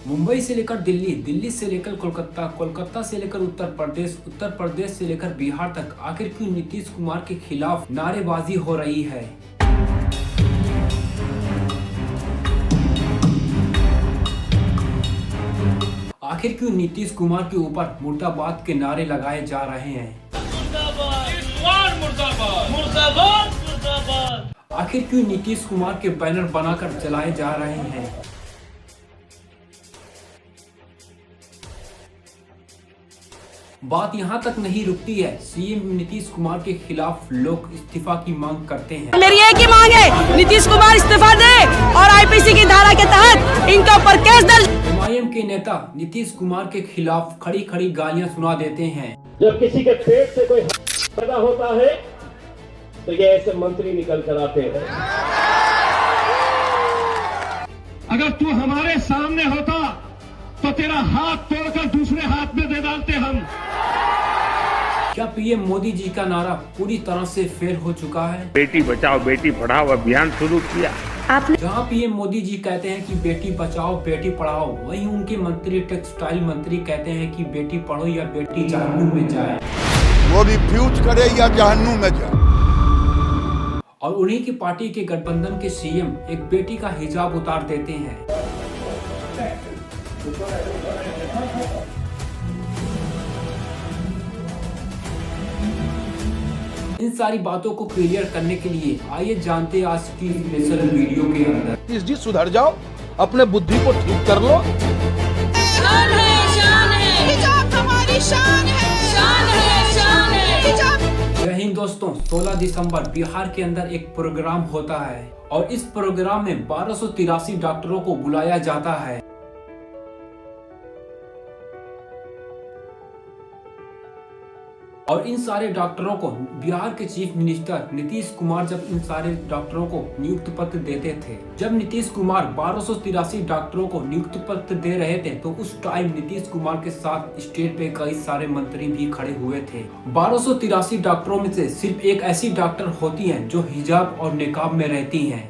मुंबई से लेकर दिल्ली, दिल्ली से लेकर कोलकाता, कोलकाता से लेकर उत्तर प्रदेश, उत्तर प्रदेश से लेकर बिहार तक आखिर क्यों नीतीश कुमार के खिलाफ नारेबाजी हो रही है। आखिर क्यों नीतीश कुमार के ऊपर मुर्दाबाद के नारे लगाए जा रहे हैं। आखिर क्यों नीतीश कुमार के बैनर बनाकर जलाए जा रहे हैं। बात यहां तक नहीं रुकती है, सीएम नीतीश कुमार के खिलाफ लोग इस्तीफा की मांग करते हैं। मेरी एक ही मांग है, नीतीश कुमार इस्तीफा दे और आईपीसी की धारा के तहत इनके ऊपर केस दर्ज। एमआईएम के नेता नीतीश कुमार के खिलाफ खड़ी खड़ी गालियां सुना देते हैं। जब किसी के पेट से कोई पैदा होता है तो ये ऐसे मंत्री निकल कर आते हैं। अगर तू हमारे सामने होता तो तेरा हाथ तोड़कर दूसरे हाथ में दे डालते हम। क्या पीएम मोदी जी का नारा पूरी तरह से फेल हो चुका है। बेटी बचाओ बेटी पढ़ाओ अभियान शुरू किया आपने। जहां पीएम मोदी जी कहते हैं कि बेटी बचाओ बेटी पढ़ाओ, वहीं उनके मंत्री टेक्सटाइल मंत्री कहते हैं कि बेटी पढ़ो या बेटी जहन्नुम में जाए। वो रिफ्यूज करे या जहन्नुम में जाए। और उन्हीं की पार्टी के गठबंधन के सीएम एक बेटी का हिजाब उतार देते हैं। इन सारी बातों को क्लियर करने के लिए आइए जानते हैं आज की स्पेशल वीडियो के अंदर। जी सुधर जाओ, अपने बुद्धि को ठीक कर लो। शान है, शान है, हिजाब हमारी शान है, शान है, शान है, हिजाब। जय हिंद दोस्तों, 16 दिसंबर बिहार के अंदर एक प्रोग्राम होता है और इस प्रोग्राम में 1283 डॉक्टरों को बुलाया जाता है। और इन सारे डॉक्टरों को बिहार के चीफ मिनिस्टर नीतीश कुमार जब इन सारे डॉक्टरों को नियुक्ति पत्र देते थे, जब नीतीश कुमार 1283 डॉक्टरों को नियुक्ति पत्र दे रहे थे तो उस टाइम नीतीश कुमार के साथ स्टेज पे कई सारे मंत्री भी खड़े हुए थे। 1283 डॉक्टरों में से सिर्फ एक ऐसी डॉक्टर होती है जो हिजाब और निकाब में रहती है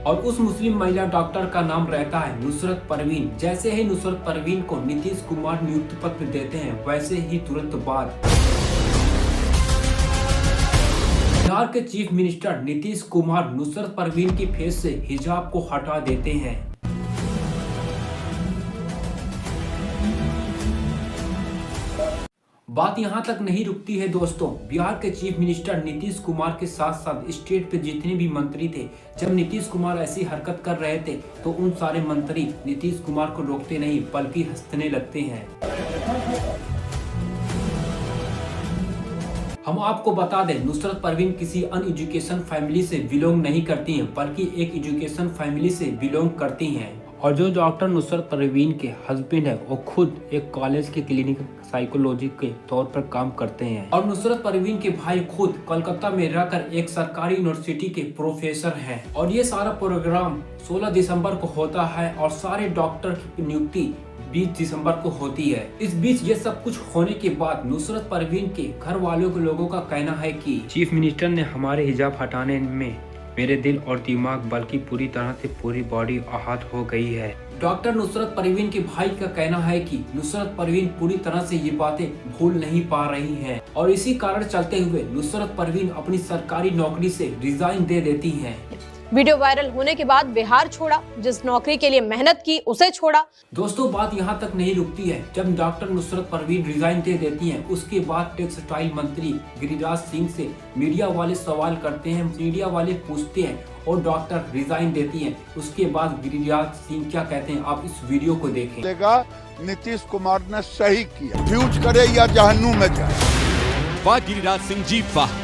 और उस मुस्लिम महिला डॉक्टर का नाम रहता है नुसरत परवीन। जैसे ही नुसरत परवीन को नीतीश कुमार नियुक्ति पत्र देते हैं, वैसे ही तुरंत बाद बिहार के चीफ मिनिस्टर नीतीश कुमार नुसरत परवीन की फेस से हिजाब को हटा देते हैं। बात यहां तक नहीं रुकती है दोस्तों, बिहार के चीफ मिनिस्टर नीतीश कुमार के साथ साथ स्टेट पे जितने भी मंत्री थे, जब नीतीश कुमार ऐसी हरकत कर रहे थे तो उन सारे मंत्री नीतीश कुमार को रोकते नहीं बल्कि हंसने लगते हैं। हम आपको बता दें, नुसरत परवीन किसी अनएजुकेशन फैमिली से बिलोंग नहीं करती हैं, बल्कि एक एजुकेशन फैमिली से बिलोंग करती हैं। और जो डॉक्टर नुसरत परवीन के हस्बैंड है वो खुद एक कॉलेज के क्लिनिकल साइकोलॉजी के तौर पर काम करते हैं और नुसरत परवीन के भाई खुद कोलकाता में रहकर एक सरकारी यूनिवर्सिटी के प्रोफेसर हैं। और ये सारा प्रोग्राम 16 दिसंबर को होता है और सारे डॉक्टर की नियुक्ति 20 दिसंबर को होती है। इस बीच ये सब कुछ होने के बाद नुसरत परवीन के घर वालों के लोगों का कहना है कि चीफ मिनिस्टर ने हमारे हिजाब हटाने में मेरे दिल और दिमाग बल्कि पूरी तरह से पूरी बॉडी आहत हो गई है। डॉक्टर नुसरत परवीन के भाई का कहना है कि नुसरत परवीन पूरी तरह से ये बातें भूल नहीं पा रही हैं और इसी कारण चलते हुए नुसरत परवीन अपनी सरकारी नौकरी से रिजाइन दे देती हैं। वीडियो वायरल होने के बाद बिहार छोड़ा, जिस नौकरी के लिए मेहनत की उसे छोड़ा। दोस्तों बात यहाँ तक नहीं रुकती है, जब डॉक्टर नुसरत परवीन रिजाइन दे देती हैं, उसके बाद टेक्सटाइल मंत्री गिरिराज सिंह से मीडिया वाले सवाल करते हैं, मीडिया वाले पूछते हैं और डॉक्टर रिजाइन देती हैं। उसके बाद गिरिराज सिंह क्या कहते हैं, आप इस वीडियो को देखें। नीतीश कुमार ने सही किया, रिफ्यूज करे या जहन्नुम में जाए। वाह गिरिराज सिंह जी वाह।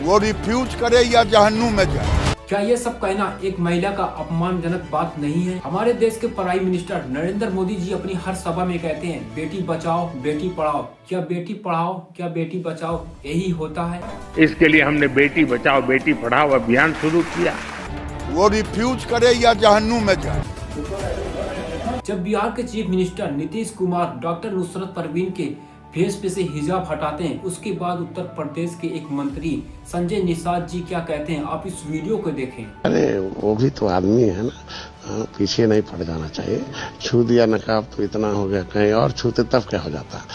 वो रिफ्यूज करे या जहन्नुम में जाए। क्या ये सब कहना एक महिला का अपमानजनक बात नहीं है। हमारे देश के प्राइम मिनिस्टर नरेंद्र मोदी जी अपनी हर सभा में कहते हैं बेटी बचाओ बेटी पढ़ाओ। क्या बेटी पढ़ाओ क्या बेटी बचाओ यही होता है। इसके लिए हमने बेटी बचाओ बेटी पढ़ाओ अभियान शुरू किया। वो रिफ्यूज करे या जहन्नुम में जाए। जब बिहार के chief minister Nitish Kumar doctor Nusrat Parveen के फेस पे से हिजाब हटाते हैं, उसके बाद उत्तर प्रदेश के एक मंत्री संजय निषाद जी क्या कहते हैं, आप इस वीडियो को देखें। अरे वो भी तो आदमी है ना, पीछे नहीं पड़ जाना चाहिए। छू दिया नकाब तो इतना हो गया, कहीं और छूते तब क्या हो जाता।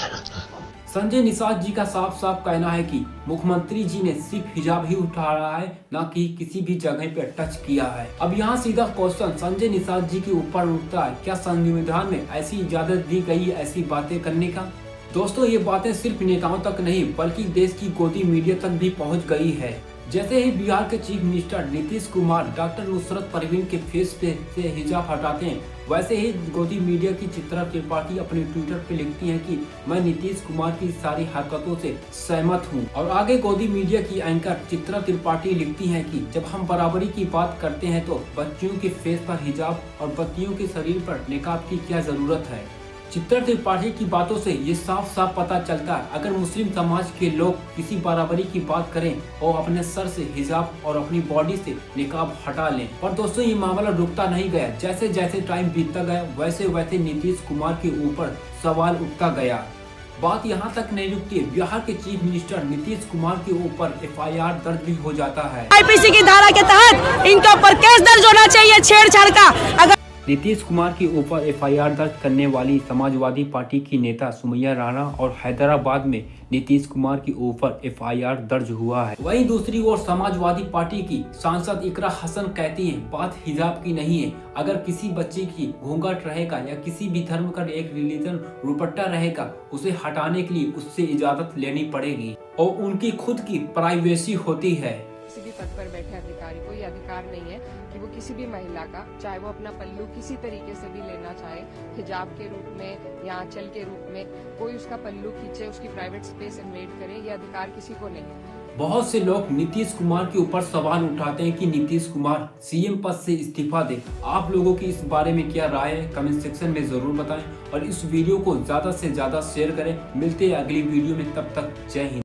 संजय निषाद जी का साफ साफ कहना है कि मुख्यमंत्री जी ने सिर्फ हिजाब ही उठा रहा है, न कि किसी भी जगह पे टच किया है। अब यहाँ सीधा क्वेश्चन संजय निषाद जी के ऊपर उठता है, क्या संविधान में ऐसी इजाजत दी गई ऐसी बातें करने का? दोस्तों, ये बातें सिर्फ नेताओं तक नहीं बल्कि देश की गोदी मीडिया तक भी पहुँच गई है। जैसे ही बिहार के chief minister Nitish Kumar doctor Nusrat Parveen के फेस पे से हिजाब हटाते हैं, वैसे ही गोदी मीडिया की चित्रा त्रिपाठी अपने ट्विटर पे लिखती हैं कि मैं नीतीश कुमार की सारी हरकतों से सहमत हूं। और आगे गोदी मीडिया की एंकर चित्रा त्रिपाठी लिखती हैं कि जब हम बराबरी की बात करते हैं तो बच्चियों के फेस पर हिजाब और बच्चियों के शरीर पर निकाब की क्या जरूरत है। चित्रा त्रिपाठी की बातों से ये साफ साफ पता चलता है, अगर मुस्लिम समाज के लोग किसी बराबरी की बात करें और अपने सर से हिजाब और अपनी बॉडी से निकाब हटा लें। पर दोस्तों, ये मामला रुकता नहीं गया। जैसे जैसे टाइम बीतता गया वैसे वैसे नीतीश कुमार के ऊपर सवाल उठता गया। बात यहाँ तक नहीं रुकती है, बिहार के चीफ मिनिस्टर नीतीश कुमार के ऊपर FIR दर्ज भी हो जाता है। IPC की धारा के तहत इनके ऊपर केस दर्ज होना चाहिए छेड़छाड़ का। अगर नीतीश कुमार के ऊपर FIR दर्ज करने वाली समाजवादी पार्टी की नेता सुमैया राणा और हैदराबाद में नीतीश कुमार के ऊपर FIR दर्ज हुआ है। वहीं दूसरी ओर समाजवादी पार्टी की सांसद इकरा हसन कहती हैं, बात हिजाब की नहीं है। अगर किसी बच्चे की घूंघट रहेगा या किसी भी धर्म का एक रिलीजन दुपट्टा रहेगा, उसे हटाने के लिए उससे इजाजत लेनी पड़ेगी और उनकी खुद की प्राइवेसी होती है। किसी भी पद पर बैठे अधिकारी को ये अधिकार नहीं है कि वो किसी भी महिला का, चाहे वो अपना पल्लू किसी तरीके से भी लेना चाहे, हिजाब के रूप में या आंचल के रूप में, कोई उसका पल्लू खींचे, उसकी प्राइवेट स्पेस इन्वेड करे, ये अधिकार किसी को नहीं है। बहुत से लोग नीतीश कुमार के ऊपर सवाल उठाते हैं कि नीतीश कुमार CM पद से इस्तीफा दे। आप लोगों की इस बारे में क्या राय है, कमेंट सेक्शन में जरूर बताएं और इस वीडियो को ज्यादा से ज्यादा शेयर करें। मिलते हैं अगली वीडियो में, तब तक जय हिंद।